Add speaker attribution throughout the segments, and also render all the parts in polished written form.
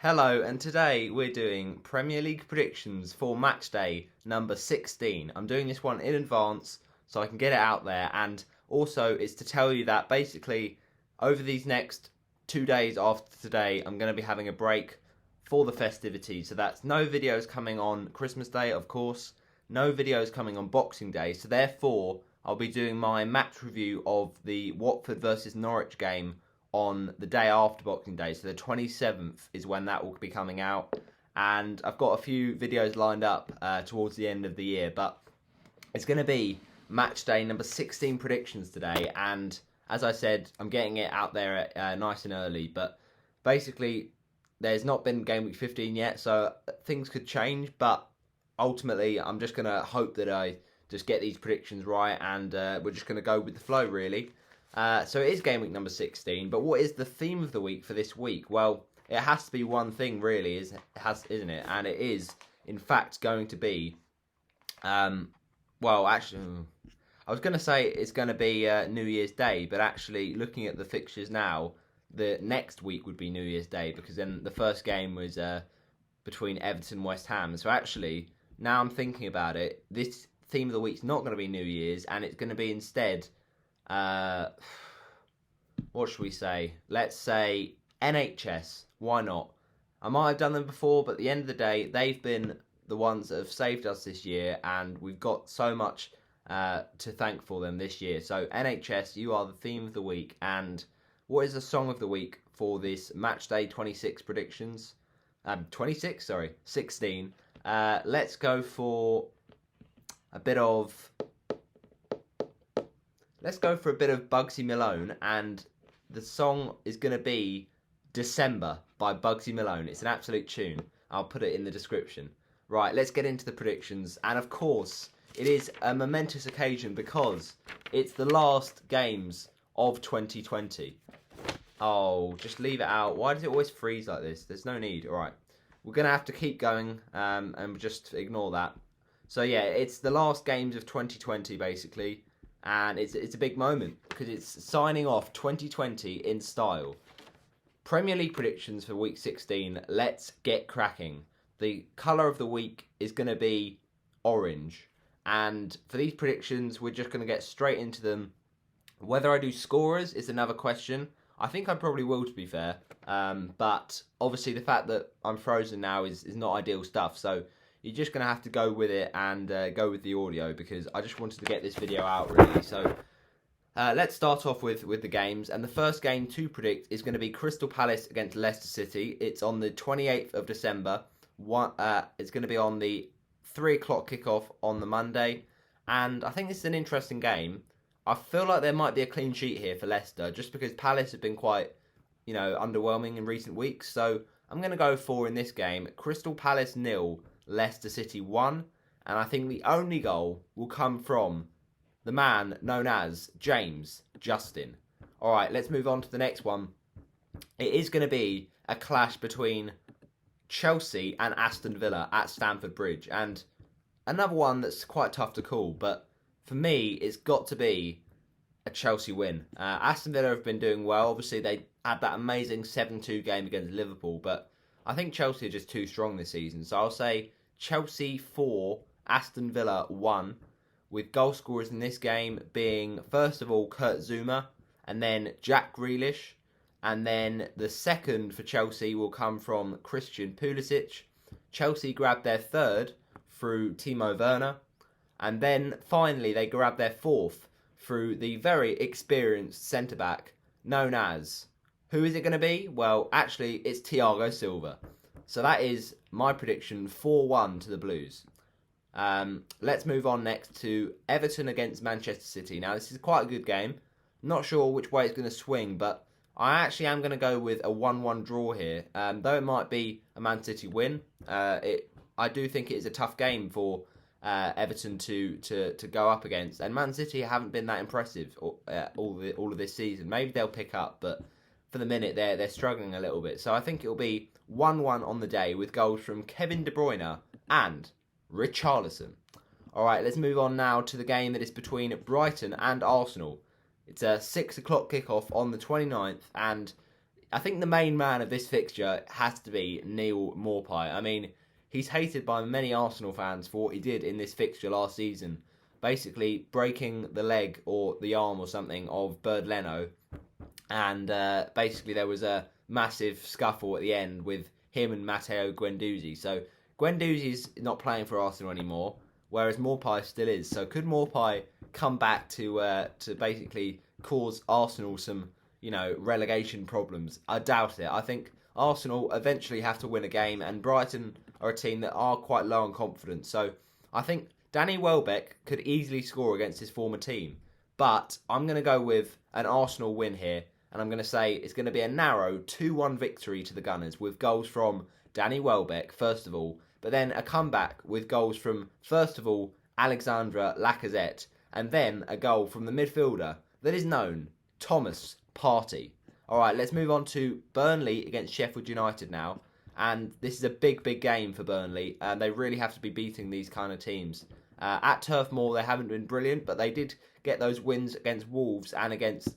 Speaker 1: Hello, and today we're doing Premier League predictions for Matchday number 16. I'm doing this one in advance so I can get it out there, and also it's to tell you that basically over these next 2 days after today, I'm going to be having a break for the festivities. So that's no videos coming on Christmas Day, of course, no videos coming on Boxing Day, so therefore I'll be doing my match review of the Watford versus Norwich game on the day after Boxing Day, so the 27th is when that will be coming out, and I've got a few videos lined up towards the end of the year, but it's going to be match day number 16 predictions today, and as I said, I'm getting it out there nice and early, but basically there's not been game week 15 yet, so things could change, but ultimately I'm just going to hope that I just get these predictions right, and we're just going to go with the flow, really. So it is game week number 16, but what is the theme of the week for this week? Well, it has to be one thing, really, isn't it? And it is, in fact, going to be, well, actually, I was going to say it's going to be New Year's Day, but actually, looking at the fixtures now, the next week would be New Year's Day, because then the first game was between Everton and West Ham. So actually, now I'm thinking about it, this theme of the week's not going to be New Year's, and it's going to be instead... what should we say? Let's say NHS. Why not? I might have done them before, but at the end of the day, they've been the ones that have saved us this year, and we've got so much to thank for them this year. So NHS, you are the theme of the week. And what is the song of the week for this Matchday 26 predictions? 26, sorry, 16. Let's go for a bit of... Let's go for a bit of Bugsy Malone, and the song is going to be December by Bugsy Malone. It's an absolute tune. I'll put it in the description. Right, let's get into the predictions. And of course, it is a momentous occasion because it's the last games of 2020. Oh, just leave it out. Why does it always freeze like this? There's no need. All right, we're going to have to keep going and just ignore that. So yeah, it's the last games of 2020, basically. And it's a big moment because it's signing off 2020 in style. Premier League predictions for week 16. Let's get cracking. The colour of the week is going to be orange. And for these predictions, we're just going to get straight into them. Whether I do scorers is another question. I think I probably will, to be fair. But obviously the fact that I'm frozen now is not ideal stuff. So... you're just going to have to go with it and go with the audio because I just wanted to get this video out, really. So let's start off with the games. And the first game to predict is going to be Crystal Palace against Leicester City. It's on the 28th of December. It's going to be on the 3 o'clock kickoff on the Monday. And I think this is an interesting game. I feel like there might be a clean sheet here for Leicester just because Palace have been quite, underwhelming in recent weeks. So I'm going to go for, in this game, Crystal Palace 0, Leicester City 1, and I think the only goal will come from the man known as James Justin. Alright, let's move on to the next one. It is going to be a clash between Chelsea and Aston Villa at Stamford Bridge, and another one that's quite tough to call, but for me, it's got to be a Chelsea win. Aston Villa have been doing well. Obviously, they had that amazing 7-2 game against Liverpool, but I think Chelsea are just too strong this season. So I'll say Chelsea 4, Aston Villa 1, with goal scorers in this game being, first of all, Kurt Zouma, and then Jack Grealish. And then the second for Chelsea will come from Christian Pulisic. Chelsea grabbed their third through Timo Werner. And then finally they grabbed their fourth through the very experienced centre-back known as... who is it going to be? Well, actually, it's Thiago Silva. So that is my prediction, 4-1 to the Blues. Let's move on next to Everton against Manchester City. Now, this is quite a good game. Not sure which way it's going to swing, but I actually am going to go with a 1-1 draw here. Though it might be a Man City win, I do think it is a tough game for Everton to go up against. And Man City haven't been that impressive all of this season. Maybe they'll pick up, but... for the minute, they're struggling a little bit. So I think it'll be 1-1 on the day with goals from Kevin De Bruyne and Richarlison. All right, let's move on now to the game that is between Brighton and Arsenal. It's a 6 o'clock kickoff on the 29th, and I think the main man of this fixture has to be Neil Maupay. I mean, he's hated by many Arsenal fans for what he did in this fixture last season, basically breaking the leg or the arm or something of Bird Leno, and basically there was a massive scuffle at the end with him and Matteo Guendouzi. So Guendouzi's not playing for Arsenal anymore, whereas Maupay still is. So could Maupay come back to basically cause Arsenal some, relegation problems? I doubt it. I think Arsenal eventually have to win a game, and Brighton are a team that are quite low on confidence. So I think Danny Welbeck could easily score against his former team. But I'm going to go with an Arsenal win here, and I'm going to say it's going to be a narrow 2-1 victory to the Gunners, with goals from Danny Welbeck, first of all, but then a comeback with goals from, first of all, Alexandre Lacazette, and then a goal from the midfielder that is known, Thomas Partey. Alright, let's move on to Burnley against Sheffield United now, and this is a big, big game for Burnley, and they really have to be beating these kind of teams. At Turf Moor, they haven't been brilliant, but they did get those wins against Wolves and against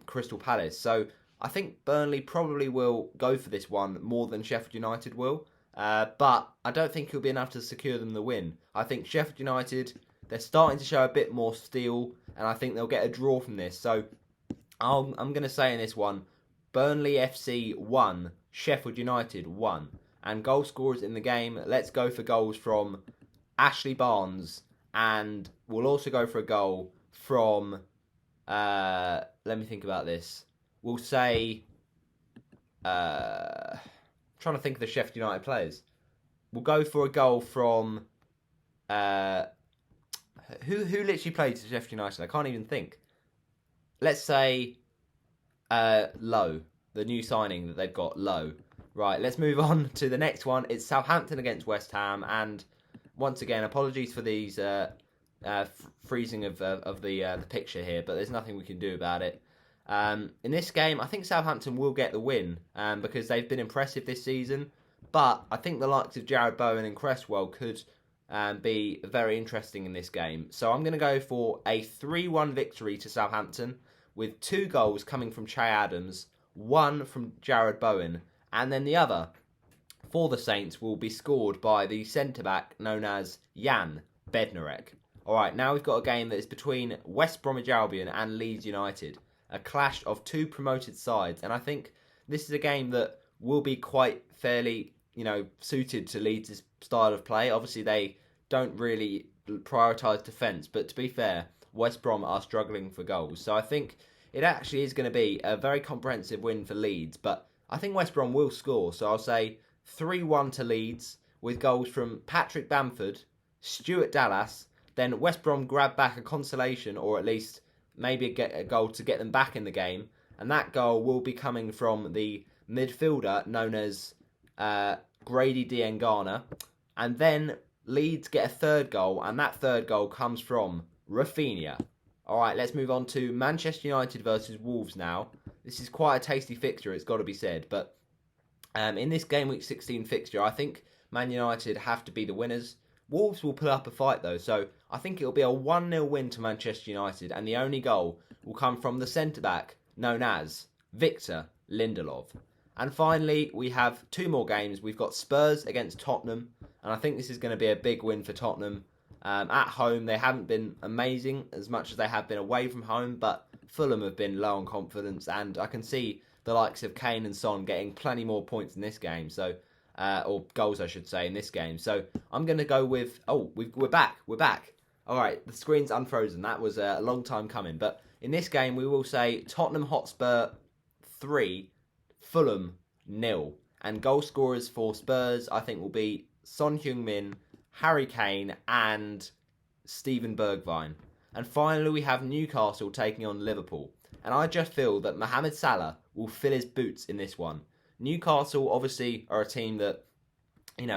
Speaker 1: Crystal Palace. So I think Burnley probably will go for this one more than Sheffield United will. But I don't think it'll be enough to secure them the win. I think Sheffield United, they're starting to show a bit more steel, and I think they'll get a draw from this. So I'm going to say in this one, Burnley FC 1, Sheffield United 1. And goal scorers in the game, let's go for goals from Ashley Barnes, and we'll also go for a goal from, let me think about this. We'll say, trying to think of the Sheffield United players. We'll go for a goal from, who literally played for Sheffield United? I can't even think. Let's say, Lowe, the new signing that they've got, Lowe. Right, let's move on to the next one. It's Southampton against West Ham, and once again, apologies for these freezing of the picture here, but there's nothing we can do about it. In this game, I think Southampton will get the win because they've been impressive this season, but I think the likes of Jared Bowen and Cresswell could be very interesting in this game. So I'm going to go for a 3-1 victory to Southampton, with 2 goals coming from Che Adams, 1 from Jared Bowen, and then the other for the Saints will be scored by the centre-back known as Jan Bednarek. Alright, now we've got a game that is between West Bromwich Albion and Leeds United. A clash of 2 promoted sides, and I think this is a game that will be quite fairly, suited to Leeds' style of play. Obviously, they don't really prioritise defence, but to be fair, West Brom are struggling for goals. So I think it actually is going to be a very comprehensive win for Leeds, but I think West Brom will score. So I'll say 3-1 to Leeds, with goals from Patrick Bamford, Stuart Dallas, then West Brom grab back a consolation, or at least maybe get a goal to get them back in the game, and that goal will be coming from the midfielder known as Grady Diangana, and then Leeds get a third goal, and that third goal comes from Rafinha. Alright, let's move on to Manchester United versus Wolves now. This is quite a tasty fixture, it's got to be said, but in this Game Week 16 fixture, I think Man United have to be the winners. Wolves will put up a fight though, so I think it'll be a 1-0 win to Manchester United, and the only goal will come from the centre-back known as Victor Lindelof. And finally, we have 2 more games. We've got Spurs against Tottenham, and I think this is going to be a big win for Tottenham. At home, they haven't been amazing as much as they have been away from home, but Fulham have been low on confidence, and I can see the likes of Kane and Son getting plenty more points in this game, so or goals, I should say, in this game. So I'm going to go with... Oh, we're back. All right, the screen's unfrozen. That was a long time coming. But in this game, we will say Tottenham Hotspur 3, Fulham 0. And goal scorers for Spurs, I think, will be Son Heung-min, Harry Kane, and Steven Bergwijn. And finally, we have Newcastle taking on Liverpool. And I just feel that Mohamed Salah will fill his boots in this one. Newcastle, obviously, are a team that,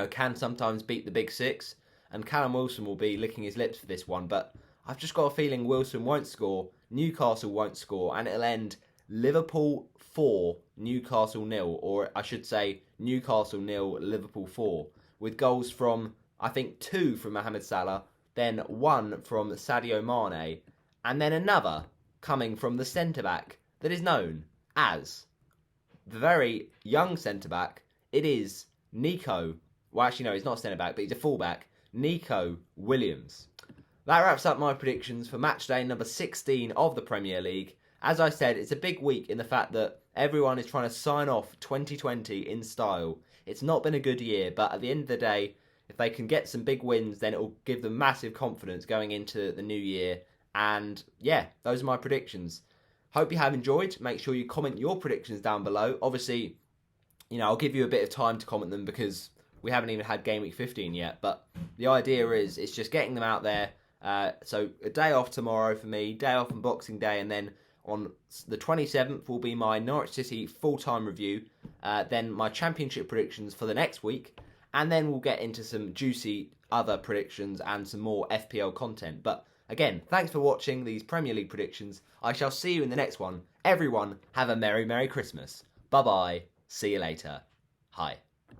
Speaker 1: can sometimes beat the Big Six. And Callum Wilson will be licking his lips for this one. But I've just got a feeling Wilson won't score, Newcastle won't score, and it'll end Liverpool 4, Newcastle 0. Or I should say Newcastle 0, Liverpool 4. With goals from, I think, 2 from Mohamed Salah, then 1 from Sadio Mane, and then another coming from the centre-back that is known as the very young centre-back, it is Nico. Well, actually, no, he's not a centre-back, but he's a full-back. Nico Williams. That wraps up my predictions for matchday number 16 of the Premier League. As I said, it's a big week in the fact that everyone is trying to sign off 2020 in style. It's not been a good year, but at the end of the day, if they can get some big wins, then it will give them massive confidence going into the new year. And yeah, those are my predictions. Hope you have enjoyed. Make sure you comment your predictions down below. Obviously, I'll give you a bit of time to comment them because we haven't even had Game Week 15 yet. But the idea is it's just getting them out there. So a day off tomorrow for me, day off on Boxing Day, and then on the 27th will be my Norwich City full-time review. Then my Championship predictions for the next week. And then we'll get into some juicy other predictions and some more FPL content. But again, thanks for watching these Premier League predictions. I shall see you in the next one. Everyone, have a Merry, Merry Christmas. Bye-bye. See you later. Hi.